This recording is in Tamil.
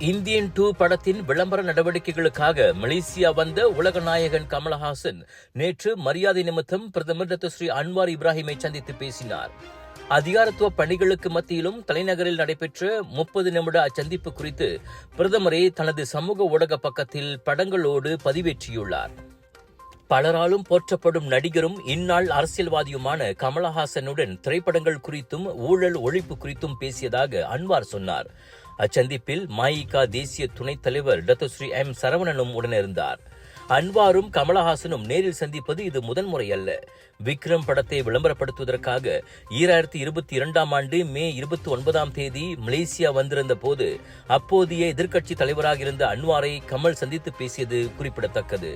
இந்தியன் 2 படத்தின் விளம்பர நடவடிக்கைகளுக்காக மலேசியா வந்த உலக நாயகன் கமலஹாசன் நேற்று மரியாதை நிமித்தம் பிரதமர் டத்தோஸ்ரீ அன்வார் இப்ராஹிமை சந்தித்து பேசினார். அதிகாரத்துவ பணிகளுக்கு மத்தியிலும் தலைநகரில் நடைபெற்ற 30 நிமிட அச்சந்திப்பு குறித்து பிரதமரே தனது சமூக ஊடக பக்கத்தில் படங்களோடு பதிவேற்றியுள்ளார். பலராலும் போற்றப்படும் நடிகரும் இந்நாள் அரசியல்வாதியுமான கமலஹாசனுடன் திரைப்படங்கள் குறித்தும் ஊழல் ஒழிப்பு குறித்தும் பேசியதாக அன்வார் சொன்னார். அச்சந்திப்பில் மஇகா தேசிய துணைத் தலைவர் டத்தோஸ்ரீ எம் சரவணனும் உடனிருந்தார். அன்வாரும் கமலஹாசனும் நேரில் சந்திப்பது இது முதன்முறை அல்ல. விக்ரம் படத்தை விளம்பரப்படுத்துவதற்காக 2022ஆம் ஆண்டு மே 29ஆம் தேதி மலேசியா வந்திருந்த போது அப்போதைய எதிர்க்கட்சி தலைவராக இருந்த அன்வாரை கமல் சந்தித்து பேசியது குறிப்பிடத்தக்கது.